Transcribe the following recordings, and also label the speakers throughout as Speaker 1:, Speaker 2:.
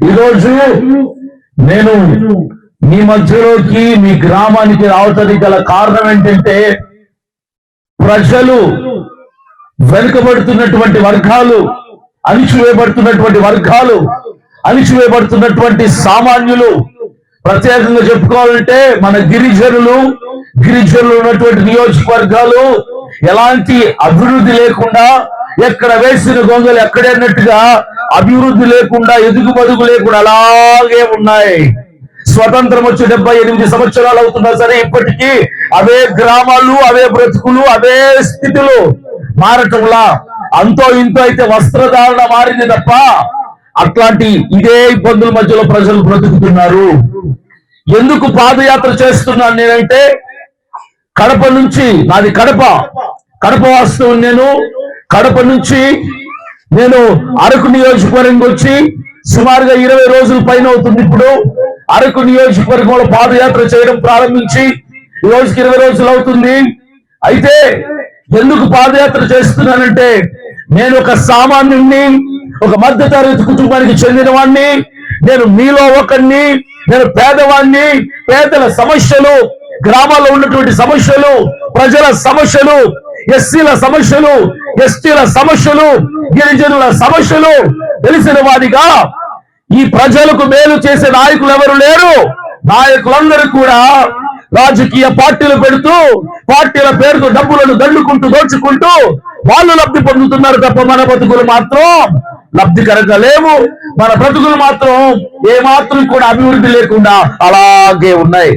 Speaker 1: ఈరోజు నేను మీ మధ్యలోకి మీ గ్రామానికి రావటానికి గల కారణం ఏంటంటే, ప్రజలు వెనుకబడుతున్నటువంటి వర్గాలు, అణిచివేయబడుతున్నటువంటి సామాన్యులు, ప్రత్యేకంగా చెప్పుకోవాలంటే మన గిరిజనులు ఉన్నటువంటి నియోజకవర్గాలు ఎలాంటి అభివృద్ధి లేకుండా, ఎక్కడ వేసిన గొంగలు ఎక్కడన్నట్టుగా అభివృద్ధి లేకుండా, ఎదుగుబడుగు లేకుండా అలాగే ఉన్నాయి. స్వతంత్రం వచ్చి 78 సంవత్సరాలు అవుతున్నా సరే ఇప్పటికీ అవే గ్రామాలు, అవే బ్రతుకులు, అవే స్థితులు మారటంలా. అంతో ఇంతో అయితే వస్త్రధారణ మారింది తప్ప అట్లాంటి ఇదే ఇబ్బందుల మధ్యలో ప్రజలు బ్రతుకుతున్నారు. ఎందుకు పాదయాత్ర చేస్తున్నాను నేనంటే, కడప నుంచి, నాది కడప వాస్తవం. నేను కడప నుంచి నేను అరకు నియోజకవర్గం వచ్చి సుమారుగా 20 రోజుల పైన అవుతుంది. ఇప్పుడు అరకు నియోజకవర్గంలో పాదయాత్ర చేయడం ప్రారంభించి ఈ రోజుకి 20 రోజులు అవుతుంది. అయితే ఎందుకు పాదయాత్ర చేస్తున్నానంటే, నేను ఒక సామాన్యుణ్ణి, ఒక మధ్య తరగతి కుటుంబానికి చెందిన వాణ్ణి, నేను మీలో ఒకరిని. నేను పేదవాణ్ణి. పేదల సమస్యలు, గ్రామాల్లో ఉన్నటువంటి సమస్యలు, ప్రజల సమస్యలు, ఎస్సీల సమస్యలు, ఎస్టీల సమస్యలు, గిరిజనుల సమస్యలు తెలిసిన వాడిగా ఈ ప్రజలకు మేలు చేసే నాయకులు ఎవరు లేరు. నాయకులందరూ కూడా రాజకీయ పార్టీలు పెడుతూ, పార్టీల పేరుతో డబ్బులను దండుకుంటూ, దోచుకుంటూ వాళ్ళు లబ్ధి పొందుతున్నారు తప్ప మన బతుకులు మాత్రం లబ్ధికరంగా లేవు. మన బ్రతుకులు మాత్రం ఏమాత్రం కూడా అభివృద్ధి లేకుండా అలాగే ఉన్నాయి.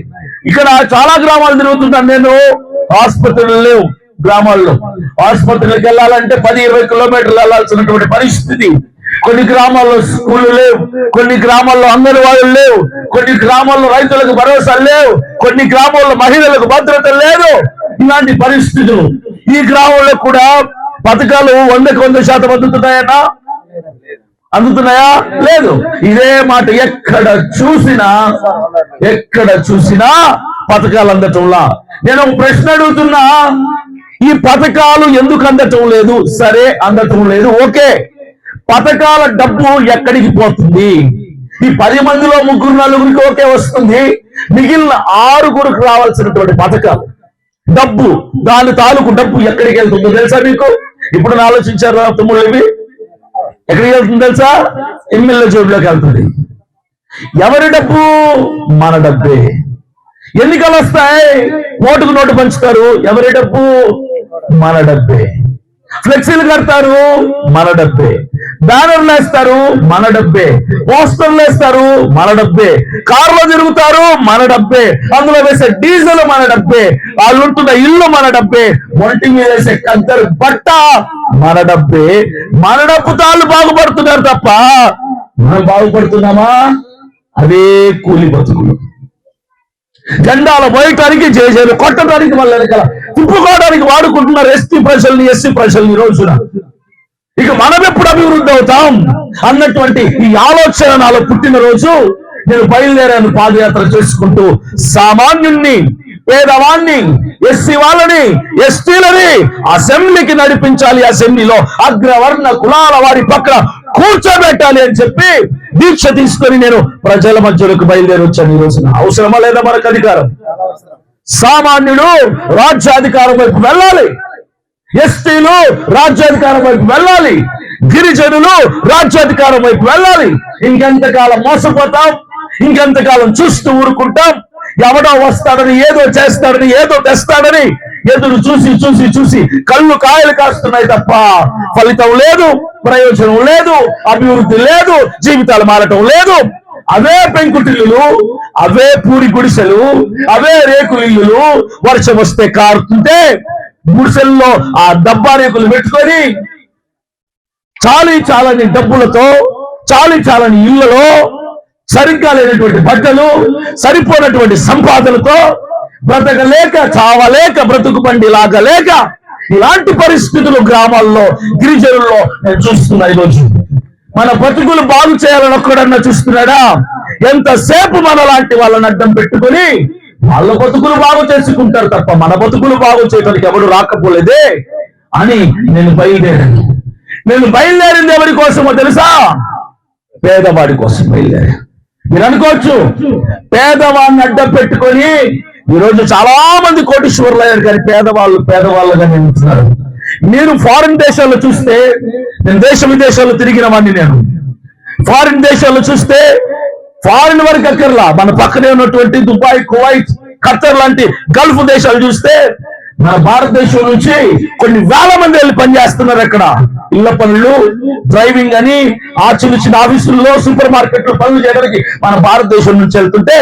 Speaker 1: ఇక్కడ చాలా గ్రామాలు తిరుగుతున్నాను నేను. ఆసుపత్రులు లేవు గ్రామాల్లో. ఆసుపత్రులకు వెళ్ళాలంటే 10-20 కిలోమీటర్లు వెళ్ళాల్సినటువంటి పరిస్థితి. కొన్ని గ్రామాల్లో స్కూళ్ళు లేవు, కొన్ని గ్రామాల్లో అంగన్వాడీలు లేవు, కొన్ని గ్రామాల్లో రైతులకు భరోసా లేవు, కొన్ని గ్రామాల్లో మహిళలకు భద్రత లేదు. ఇలాంటి పరిస్థితులు. ఈ గ్రామంలో కూడా పథకాలు 100కి 100% అందుతున్నాయా? లేదు. ఇదే మాట ఎక్కడ చూసినా పథకాలు అందటంలా. నేను ఒక ప్రశ్న అడుగుతున్నా, ఈ పథకాలు ఎందుకు అందటం లేదు? సరే, అందటం లేదు, ఓకే. పథకాల డబ్బు ఎక్కడికి పోతుంది? ఈ 10 మందిలో 3-4 ఓకే వస్తుంది. మిగిలిన 6 రావాల్సినటువంటి పథకాలు డబ్బు, దాని తాలూకు డబ్బు ఎక్కడికి వెళ్తుందో తెలుసా మీకు? ఇప్పుడు ఆలోచించారు తమ్ముళ్ళు? ఇవి ఎక్కడికి వెళ్తుంది తెలుసా? ఎమ్మెల్యే జోబులోకి వెళ్తుంది. ఎవరి డబ్బు? మన డబ్బే. ఎన్నికలు వస్తాయి, ఓటుకు నోటు పంచుతారు. ఎవరి డబ్బు? మన డబ్బే. ఫ్లెక్సీలు కడతారు, మన డబ్బే. బ్యానర్లు వేస్తారు, మన డబ్బే. పోస్టర్లు వేస్తారు, మన డబ్బే. కార్లో తిరుగుతారు, మన డబ్బే. అందులో వేసే డీజిల్ మన డబ్బే. వాళ్ళు ఉంటున్న ఇల్లు మన డబ్బే. ఒంటి మీద వేసే కద్దరు బట్ట మన డబ్బే. మన డబ్బుతో వాళ్ళు బాగుపడుతున్నారు తప్ప మనం బాగుపడుతున్నామా? అదే కూలి బతుకులు. జెండాలు మోయటానికి, జేజేలు కొట్టడానికి, మళ్ళీ వెనకాల తిప్పుకోవడానికి వాడుకుంటున్నారు ఎస్సీ ప్రజల్ని ఈ రోజున. ఇక మనం ఎప్పుడు అభివృద్ధి అవుతాం అన్నటువంటి ఈ ఆలోచన నాలో పుట్టినరోజు నేను బయలుదేరాను పాదయాత్ర చేసుకుంటూ. సామాన్యుణ్ణి, పేదవాణ్ణి, ఎస్సీ వాళ్ళని, ఎస్టీలని అసెంబ్లీకి నడిపించాలి, అసెంబ్లీలో అగ్రవర్ణ కులాల వారి పక్కన కూర్చోబెట్టాలి అని చెప్పి దీక్ష తీసుకొని నేను ప్రజల మధ్యలోకి బయలుదేరి వచ్చాను. ఈ రోజున అవసరమా లేదా మనకు అధికారం? సామాన్యుడు రాజ్యాధికారం వైపు వెళ్ళాలి, ఎస్టీలు రాజ్యాధికారం వైపు వెళ్ళాలి, గిరిజనులు రాజ్యాధికారం వైపు వెళ్ళాలి. ఇంకెంతకాలం మోసపోతాం? ఇంకెంతకాలం చూస్తూ ఊరుకుంటాం? ఎవడో వస్తాడని, ఏదో చేస్తాడని, ఏదో తెస్తాడని ఎదురు చూసి కళ్ళు కాయలు కాస్తున్నాయి తప్ప ఫలితం లేదు, ప్రయోజనం లేదు, అభివృద్ధి లేదు, జీవితాలు మారటం లేదు. అవే పెంకుటిల్లులు, అవే పూరి గుడిసెలు, అవే రేకులిల్లులు వర్షం వస్తే కారుతుంటే గుడిసెల్లో ఆ డబ్బా రేకులు పెట్టుకొని చాలని డబ్బులతో, చాలని ఇళ్లలో సరిగ్గా లేనటువంటి బట్టలు, సరిపోయినటువంటి సంపాదనతో బ్రతకలేక, చావలేక, బ్రతుకు బండి లాగలేక ఇలాంటి పరిస్థితులు గ్రామాల్లో, గిరిజనుల్లో నేను చూస్తున్నా. ఈరోజు మన బతుకులు బాగు చేయాలని ఒక్కడన్నా చూస్తున్నాడా? ఎంతసేపు మన లాంటి వాళ్ళని అడ్డం పెట్టుకొని వాళ్ళ బతుకులు బాగు చేసుకుంటారు తప్ప మన బతుకులు బాగు చేయడానికి ఎవరు రాకపోలేదే అని నేను బయలుదేరింది ఎవరి కోసమో తెలుసా? పేదవాడి కోసం బయలుదేరా. మీరు అనుకోవచ్చు పేదవాడిని అడ్డం పెట్టుకొని ఈరోజు చాలా మంది కోటీశ్వరులు అయ్యారు, కానీ పేదవాళ్ళుగా నిలుస్తున్నారు. మీరు ఫారిన్ దేశాల్లో చూస్తే, నేను దేశ విదేశాల్లో తిరిగిన వాడిని, నేను ఫారిన్ దేశాల్లో చూస్తే ఫారిన్ వరకు అక్కర్లా, మన పక్కనే ఉన్నటువంటి దుబాయ్, కువైట్, ఖత్తర్ లాంటి గల్ఫ్ దేశాలు చూస్తే మన భారతదేశం నుంచి కొన్ని వేల మంది వెళ్ళి పనిచేస్తున్నారు. అక్కడ ఇళ్ల పనులు, డ్రైవింగ్ అని, ఆ చిన్న చిన్న ఆఫీసుల్లో, సూపర్ మార్కెట్లో పనులు చేయడానికి మన భారతదేశం నుంచి వెళ్తుంటే,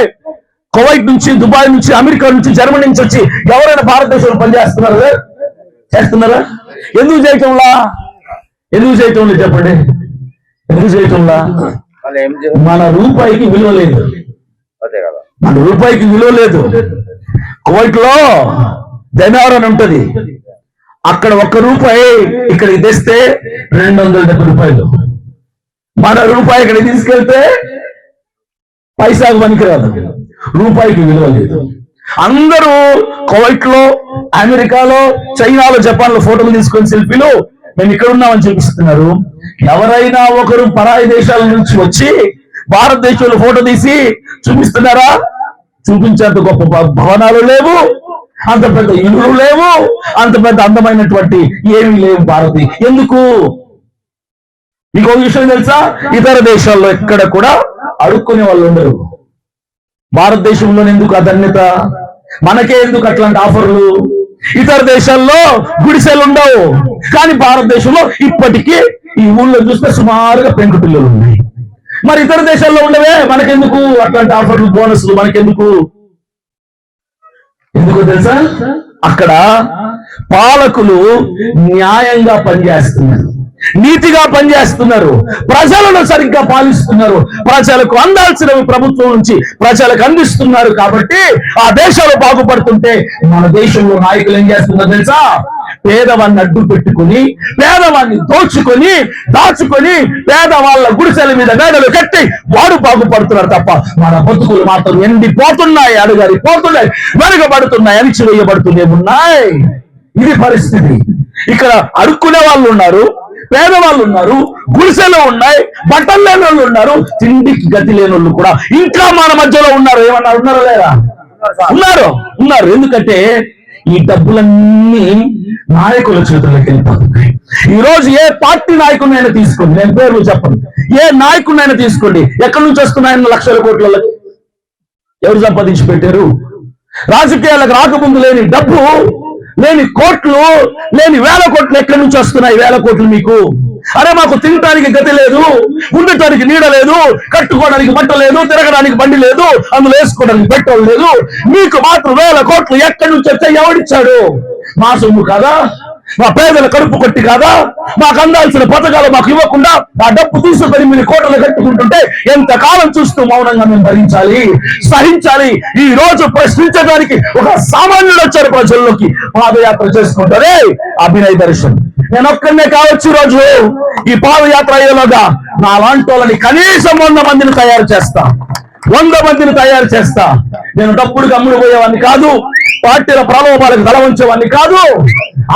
Speaker 1: కువైట్ నుంచి, దుబాయ్ నుంచి, అమెరికా నుంచి, జర్మనీ నుంచి వచ్చి ఎవరైనా భారతదేశంలో పనిచేస్తున్నారా? చేస్తున్నారా? ఎందుకు చేయటంలా? చెప్పండి, ఎందుకు చేయటంలా? మన రూపాయికి విలువ లేదు. కువైట్ లో దెనార్ అని ఉంటది, అక్కడ 1 రూపాయి ఇక్కడికి తెస్తే 270 రూపాయలు. మన రూపాయి ఇక్కడికి తీసుకెళ్తే పైసాకు పనికిరాదు, రూపాయికి విలువ లేదు. అందరూ కువైట్ లో, అమెరికాలో, చైనాలో, జపాన్ లో ఫోటోలు తీసుకొని సెల్ఫీలు మేము ఇక్కడ ఉన్నామని చూపిస్తున్నారు. ఎవరైనా ఒకరు పరాయి దేశాల నుంచి వచ్చి భారతదేశంలో ఫోటో తీసి చూపిస్తున్నారా? చూపించేంత గొప్ప భవనాలు లేవు, అంత పెద్ద ఇల్లు లేవు, అంత పెద్ద అందమైనటువంటి ఏమీ లేవు భారతి. ఎందుకు? మీకు ఒక విషయం తెలుసా? ఇతర దేశాల్లో ఎక్కడ కూడా అడుక్కునే వాళ్ళు ఉండరు. భారతదేశంలో ఎందుకు అధన్యత? మనకే ఎందుకు అట్లాంటి ఆఫర్లు? ఇతర దేశాల్లో గుడిసెలు ఉండవు, కానీ భారతదేశంలో ఇప్పటికీ ఈ ఊళ్ళో చూస్తే సుమారుగా పెంకుటిల్లులు ఉన్నాయి. మరి ఇతర దేశాల్లో ఉండవే, మనకెందుకు అట్లాంటి ఆఫర్లు, బోనస్లు? మనకెందుకు? ఎందుకు తెలుసా? అక్కడ పాలకులు న్యాయంగా పనిచేస్తున్నారు, నీతిగా పనిచేస్తున్నారు, ప్రజలను సరిగ్గా పాలిస్తున్నారు, ప్రజలకు అందాల్సినవి ప్రభుత్వం నుంచి ప్రజలకు అందిస్తున్నారు. కాబట్టి ఆ దేశాలు బాగుపడుతుంటే మన దేశంలో నాయకులు ఏం చేస్తున్నారు తెలుసా? పేదవాన్ని అడ్డు పెట్టుకుని, పేదవాన్ని దాచుకొని పేదవాళ్ళ గుడిసెల మీద మేడలు కట్టి వాడు బాగుపడుతున్నారు తప్ప మన బతుకులు మాత్రం ఎండిపోతున్నాయి, అడుగడిపోతున్నాయి, వెనుకబడుతున్నాయి, అణిచివేయబడుతూనే. ఇది పరిస్థితి. ఇక్కడ అడుక్కునే వాళ్ళు ఉన్నారు, పేదవాళ్ళు ఉన్నారు, గుడిసెలు ఉన్నాయి, బట్టలు లేని వాళ్ళు ఉన్నారు, తిండికి గతి లేని వాళ్ళు కూడా ఇంకా మన మధ్యలో ఉన్నారు. ఏమన్నా ఉన్నారో లేదా? ఉన్నారు. ఎందుకంటే ఈ డబ్బులన్నీ నాయకుల చేతుల్లోకి వెళ్ళిపోతున్నాయి. ఈ రోజు ఏ పార్టీ నాయకుడినైనా తీసుకోండి, నేను పేర్లు చెప్పను, ఏ నాయకుడినైనా తీసుకోండి, ఎక్కడి నుంచి వస్తున్నాయన్న లక్షల కోట్లకి ఎవరు సంపాదించి పెట్టారు? రాజకీయాలకు రాకముందు లేని డబ్బు, లేని కోట్లు, లేని వేల కోట్లు ఎక్కడి నుంచి వస్తున్నాయి? వేల కోట్లు మీకు. అరే మాకు తినడానికి గతి లేదు, ఉండటానికి నీడ లేదు, కట్టుకోవడానికి బట్ట లేదు, తిరగడానికి బండి లేదు, అందులో వేసుకోవడానికి పెట్రోల్ లేదు, మీకు మాత్రం వేల కోట్లు ఎక్కడి నుంచి వచ్చాయి? ఎవడిచ్చాడు? మా సొమ్ము కాదా? మా పేదల కడుపు కొట్టి కాదా? మాకు అందాల్సిన పథకాలు మాకు ఇవ్వకుండా ఆ డబ్బు తీసుకొని మీరు కోటలు కట్టుకుంటుంటే ఎంతకాలం చూస్తూ మౌనంగా మేము భరించాలి, సహించాలి? ఈ రోజు ప్రశ్నించడానికి ఒక సామాన్యుడు వచ్చారు ప్రజల్లోకి, పాదయాత్ర చేసుకుంటారే అభినయ్ దర్శన్. నేను ఒక్కనే కావచ్చు రోజు ఈ పాదయాత్ర అయ్యేలోగా నా లాంటి వాళ్ళని కనీసం 100 మందిని తయారు చేస్తా, 100 మందిని తయారు చేస్తా. నేను డబ్బులు అమ్ముడు పోయేవాడిని కాదు, పార్టీల ప్రలోభాలకు తల వంచేవాడిని కాదు.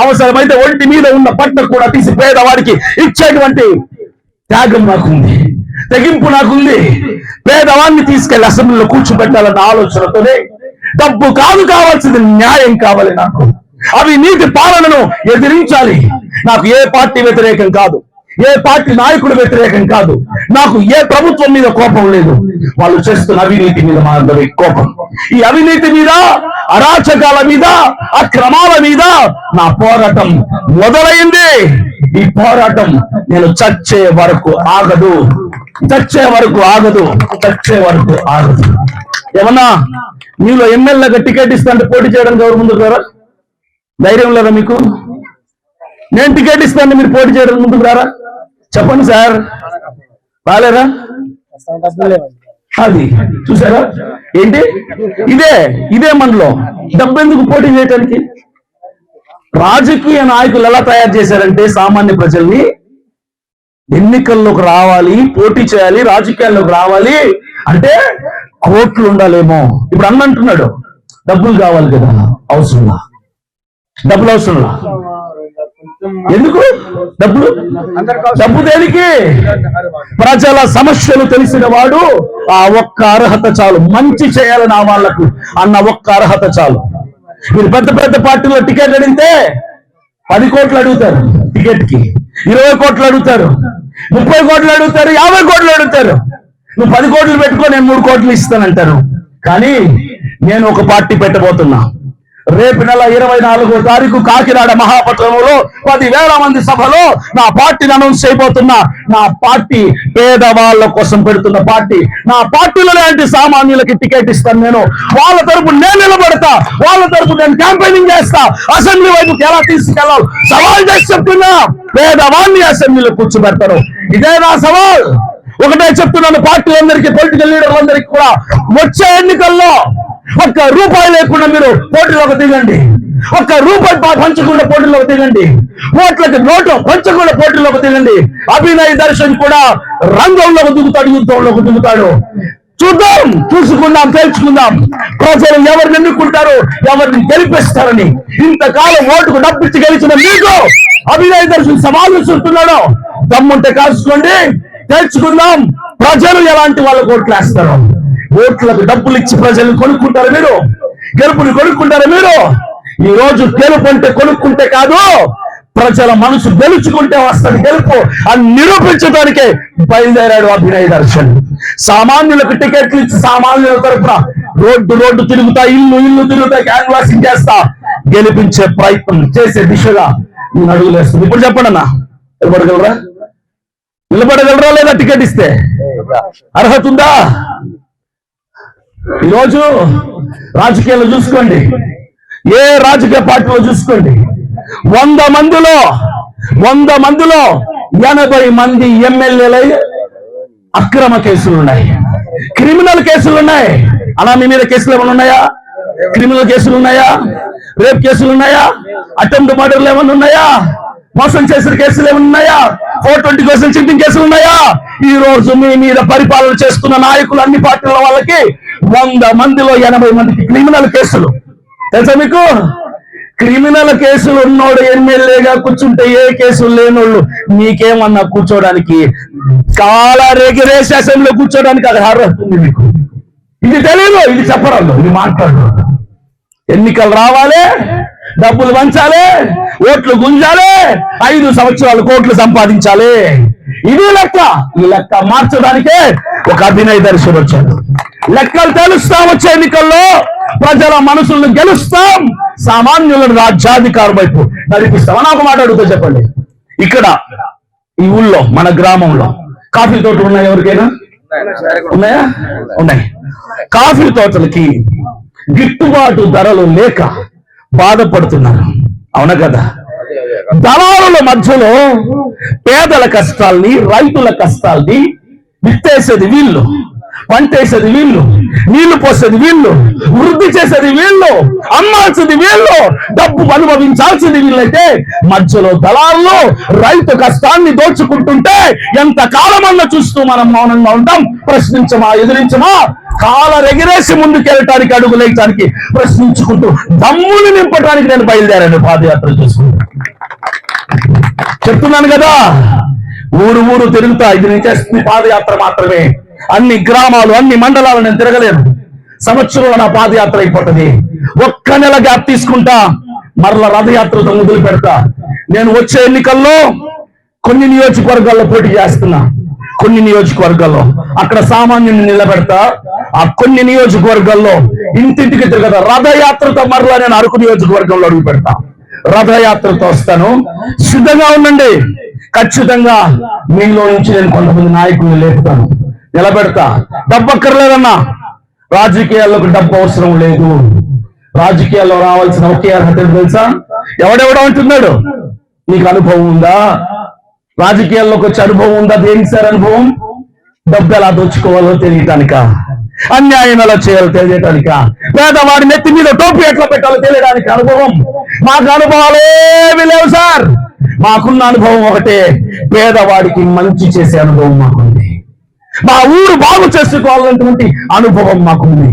Speaker 1: అవసరమైతే ఒంటి మీద ఉన్న బట్ట కూడా తీసి పేదవాడికి ఇచ్చేటువంటి త్యాగం నాకుంది, తెగింపు నాకుంది. పేదవాడిని తీసుకెళ్లి అసెంబ్లీలో కూర్చోబెట్టాలన్న ఆలోచనతోనే. డబ్బు కాదు కావాల్సింది, న్యాయం కావాలి నాకు. అవినీతి పాలనను ఎదిరించాలి. నాకు ఏ పార్టీ వ్యతిరేకం కాదు, ఏ పార్టీ నాయకుడు వ్యతిరేకం కాదు, నాకు ఏ ప్రభుత్వం మీద కోపం లేదు. వాళ్ళు చేస్తున్న అవినీతి మీద మాత్రమే కోపం. ఈ అవినీతి మీద, అరాచకాల మీద, అక్రమాల మీద నా పోరాటం మొదలైంది. ఈ పోరాటం నేను చచ్చే వరకు ఆగదు. ఏమన్నా మీలో ఎమ్మెల్యేగా టికెట్ ఇస్తాంటే పోటీ చేయడానికి ఎవరు ముందుకు రారా? ధైర్యం లేదా మీకు? నేను టికెట్ ఇస్తాను, మీరు పోటీ చేయడానికి ముందుకు రారా? చెప్పండి సార్, రాలేరా? అది చూసారా? ఏంటి ఇదే మనలో డబ్బు ఎందుకు పోటీ చేయడానికి? రాజకీయ నాయకులు ఎలా తయారు చేశారంటే సామాన్య ప్రజల్ని ఎన్నికల్లోకి రావాలి, పోటీ చేయాలి, రాజకీయాల్లోకి రావాలి అంటే కోట్లు ఉండాలేమో. ఇప్పుడు అంటున్నాడు డబ్బులు కావాలి కదా, అవసరంలా? డబ్బులు అవసరంలా? ఎందుకు డబ్బులు? డబ్బు దేనికి? ప్రజల సమస్యలు తెలిసిన వాడు ఆ ఒక్క అర్హత చాలు. మంచి చేయాలని ఆ వాళ్లకు అన్న ఒక్క అర్హత చాలు. మీరు పెద్ద పెద్ద పార్టీలో టికెట్ అడిగితే 10 కోట్లు అడుగుతారు టికెట్ కి, 20 కోట్లు అడుగుతారు, 30 కోట్లు అడుగుతారు, 50 కోట్లు అడుగుతారు. నువ్వు 10 కోట్లు పెట్టుకో, నేను 3 కోట్లు ఇస్తానంటారు. కానీ నేను ఒక పార్టీ పెట్టబోతున్నా. రేపు నెల 24వ తారీఖు కాకినాడ మహాపట్నంలో 10,000 మంది సభలో నా పార్టీని అనౌన్స్ చేయబోతున్నా. నా పార్టీ పేదవాళ్ళ కోసం పెడుతున్న పార్టీ. నా పార్టీలో లాంటి సామాన్యులకి టికెట్ ఇస్తాను. నేను వాళ్ళ తరపు నేను నిలబడతా, వాళ్ళ తరపు నేను క్యాంపెయినింగ్ చేస్తా. అసెంబ్లీ వైపుకి ఎలా తీసుకెళ్ళాలి సవాల్ చేసి చెప్తున్నా. పేదవాడిని అసెంబ్లీలో కూర్చోబెడతారు. ఇదే నా సవాల్. ఒకటే చెప్తున్నాను పార్టీలందరికీ, పొలిటికల్ లీడర్లందరికీ కూడా, వచ్చే ఎన్నికల్లో ఒక్క రూపాయి లేకుండా మీరు పోటీలోకి దిగండి. ఒక్క రూపాయి పంచకుండా పోటీలోకి దిగండి. ఓట్లకి నోటు పంచకుండా పోటీలోకి దిగండి. అభినయ్ దర్శన్ కూడా రంగంలోకి దిగుతాడు, యుద్ధంలోకి దిగుతాడు. చూద్దాం, చూసుకుందాం, తెలుసుకుందాం ప్రజలు ఎవరిని ఎన్నుకుంటారు, ఎవరిని గెలిపిస్తారని. ఇంతకాలం ఓటుకు డబ్బిచ్చి గెలిచిన మీకు అభినయ్ దర్శన్ సవాలు విసురుతున్నాడు. దమ్ముంటే కాల్చుకోండి, తెలుసుకుందాం ప్రజలు ఎలాంటి వాళ్ళకు ఓట్లు వేస్తారు. ఓట్లకు డబ్బులు ఇచ్చి ప్రజలను కొనుక్కుంటారు మీరు, గెలుపుని కొనుక్కుంటారు మీరు. ఈ రోజు గెలుపు అంటే కొనుక్కుంటే కాదు, ప్రజల మనసు గెలుచుకుంటే వస్తుంది గెలుపు అని నిరూపించడానికే బయలుదేరాడు అభినయ్ దర్శన్. సామాన్యులకు టికెట్లు ఇచ్చి సామాన్యుల తరపున రోడ్డు తిరుగుతా, ఇల్లు తిరుగుతా, క్యాన్వాసింగ్ చేస్తా గెలిపించే ప్రయత్నం చేసే దిశగా నేను అడుగులేస్తుంది. ఇప్పుడు చెప్పండి అన్న, నిలబడగలరా లేదా? టికెట్ ఇస్తే అర్హత ఉందా? ఈరోజు రాజకీయాలు చూసుకోండి, ఏ రాజకీయ పార్టీలో చూసుకోండి, 100 మందిలో 80 మంది ఎమ్మెల్యేలై అక్రమ కేసులు ఉన్నాయి, క్రిమినల్ కేసులు ఉన్నాయి. అలా మీ మీద కేసులు ఏమైనా ఉన్నాయా? క్రిమినల్ కేసులు ఉన్నాయా? రేప్ కేసులు ఉన్నాయా? అటెంప్ట్ మర్డర్లు ఏమైనా ఉన్నాయా? మోసం చేసిన కేసులు ఏమైనా ఉన్నాయా? 420 కేసులు, చీటింగ్ కేసులు ఉన్నాయా? ఈ రోజు మీ మీద పరిపాలన చేస్తున్న నాయకులు, అన్ని పార్టీల వాళ్ళకి 100 మందిలో 80 మందికి క్రిమినల్ కేసులు. తెలుసా మీకు? క్రిమినల్ కేసులు ఉన్నోడు ఎమ్మెల్యేగా కూర్చుంటే ఏ కేసులు లేనోళ్ళు మీకేమన్నా కూర్చోడానికి, కాలరెగిరేసి అసెంబ్లీలో కూర్చోడానికి అది అర్హత ఉంది మీకు. ఇది తెలియదు, ఇది చెప్పరాదు, ఇది మాట్లాడు. ఎన్నికలు రావాలి, డబ్బులు పంచాలి, ఓట్లు గుంజాలి, 5 సంవత్సరాలు కోట్లు సంపాదించాలి. ఇది లెక్క. ఈ లెక్క మార్చడానికే ఒక అభినయ్ దర్శన్ వచ్చాడు. లెక్కలు తెలుస్తాం, వచ్చే ఎన్నికల్లో ప్రజల మనసులను గెలుస్తాం, సామాన్యులను రాజ్యాధికారం వైపు నడిపిస్తాం. అని ఒక మాట అడుగుతా చెప్పండి. ఇక్కడ ఈ ఊళ్ళో, మన గ్రామంలో కాఫీ తోటలు ఉన్నాయి? ఎవరికైనా ఉన్నాయా? ఉన్నాయి. కాఫీ తోటలకి గిట్టుబాటు ధరలు లేక బాధపడుతున్నారు, అవునా కదా? దళారుల మధ్యలో పేదల కష్టాల్ని, రైతుల కష్టాల్ని విత్తేసేది వీళ్ళు, పంటేసేది వీళ్ళు, నీళ్లు పోసేది వీళ్ళు, వృద్ధి చేసేది వీళ్ళు, అమ్మాల్సింది వీళ్ళు, డబ్బు అనుభవించాల్సింది వీళ్ళైతే మధ్యలో దళారులు రైతు కష్టాన్ని దోచుకుంటుంటే ఎంత కాలమన్నా చూస్తూ మనం మౌనంగా ఉంటాం? ప్రశ్నించమా, ఎదిరించమా? కాలరెగిరేసి ముందుకెళ్ళటానికి, అడుగులేయటానికి ప్రశ్నించుకుంటూ దమ్ముని నింపడానికి నేను బయలుదేరాను పాదయాత్ర చేసుకుంటూ. చెప్తున్నాను కదా, ఊరు తిరుగుతా. ఇది నేను చేస్తుంది పాదయాత్ర మాత్రమే. అన్ని గ్రామాలు, అన్ని మండలాలు నేను తిరగలేను. సంవత్సరంలో నా పాదయాత్ర అయిపోతుంది. ఒక్క నెల గ్యాప్ తీసుకుంటా, మరల రథయాత్రతో మొదలు పెడతా. నేను వచ్చే ఎన్నికల్లో కొన్ని నియోజకవర్గాల్లో పోటీ చేస్తున్నా. కొన్ని నియోజకవర్గాల్లో అక్కడ సామాన్యుని నిలబెడతా. ఆ కొన్ని నియోజకవర్గాల్లో ఇంటింటికి తిరగదా. రథయాత్రతో మరలా నేను అరకు నియోజకవర్గంలో అడుగు పెడతా. రథయాత్రతో వస్తాను, సిద్ధంగా ఉండండి. ఖచ్చితంగా మీలో నుంచి నేను కొంతమంది నాయకుల్ని లేపుతాను, నిలబెడతా. డబ్బు అక్కర్లేదన్నా, రాజకీయాల్లోకి డబ్బు అవసరం లేదు. రాజకీయాల్లో రావాల్సిన ఒకే అర్హత తెలుసా? ఎవడెవడో అంటున్నాడు, నీకు అనుభవం ఉందా? రాజకీయాల్లోకి వచ్చే అనుభవం ఉందా? దేనికి సార్ అనుభవం? డబ్బు ఎలా దోచుకోవాలో తెలియటానిక, అన్యాయం ఎలా చేయాలో తెలియటానిక, పేదవాడి నెత్తి మీద టోపీ ఎట్లా పెట్టాలో తెలియడానికి అనుభవం. మాకు అనుభవాలేవి లేవు సార్. మాకున్న అనుభవం ఒకటే, పేదవాడికి మంచి చేసే అనుభవం మాకుంది. మా ఊరు బాగు చేసుకోవాలన్నటువంటి అనుభవం మాకుంది.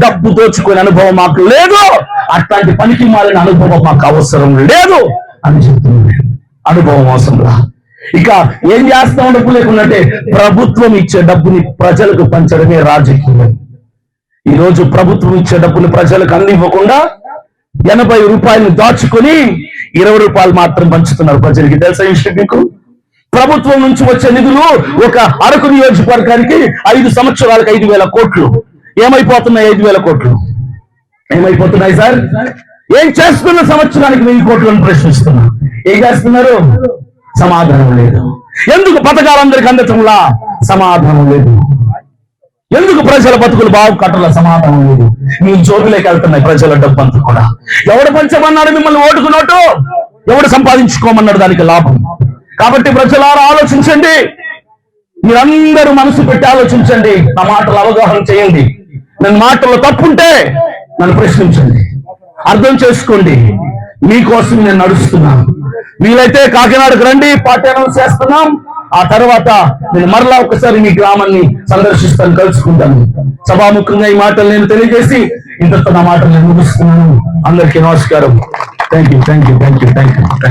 Speaker 1: డబ్బు దోచుకునే అనుభవం మాకు లేదు. అట్లాంటి పనికి మారిన అనుభవం మాకు అవసరం లేదు అని చెప్తున్నాను. అనుభవం అవసరంలా. ఇక ఏం చేస్తాం డబ్బు లేకుండాంటే ప్రభుత్వం ఇచ్చే డబ్బుని ప్రజలకు పంచడమే రాజకీయం. ఈ రోజు ప్రభుత్వం ఇచ్చే డబ్బుని ప్రజలకు అందివ్వకుండా 80 రూపాయలు దాచుకొని 20 రూపాయలు మాత్రం పంచుతున్నారు ప్రజలకి. తెలుసా ఈ విషయం మీకు? ప్రభుత్వం నుంచి వచ్చే నిధులు ఒక అరకు నియోజకవర్గానికి 5 సంవత్సరాలకు 5,000 కోట్లు. ఏమైపోతున్నాయి 5,000 కోట్లు? ఏమైపోతున్నాయి సార్? ఏం చేస్తున్న సంవత్సరానికి 1000 కోట్లను ప్రశ్నిస్తున్నా. ఏం చేస్తున్నారు? సమాధానం లేదు. ఎందుకు పథకాలందరికీ అందటంలా? సమాధానం లేదు. ఎందుకు ప్రజల బతుకులు బాగు కట్టల? సమాధానం లేదు. మీ జోబులోకి వెళ్తున్నాయి ప్రజల డబ్బు అంతా కూడా. ఎవడు పంచమన్నాడు మిమ్మల్ని ఓటుకు నోటు? ఎవడు సంపాదించుకోమన్నాడు దానికి లాభం? కాబట్టి ప్రజలారా ఆలోచించండి. మీరందరూ మనసు పెట్టి ఆలోచించండి. నా మాటలు అవగాహన చేయండి. ನನ್ನ మాటల్లో తప్పుంటే నన్ను ప్రశ్నించండి, అర్థం చేసుకోండి. మీకోసం నేను నడుస్తున్నాను. వీలైతే కాకినాడకు రండి, పార్టీ అనౌన్స్ చేస్తున్నాం. ఆ తర్వాత నేను మరలా ఒకసారి మీ గ్రామాన్ని సందర్శిస్తాను, కలుసుకుంటాను. సభాముఖంగా ఈ మాటలు నేను తెలియజేసి ఇంతతో నా మాటలు నేను ముగిస్తున్నాను. అందరికీ నమస్కారం. Thank you.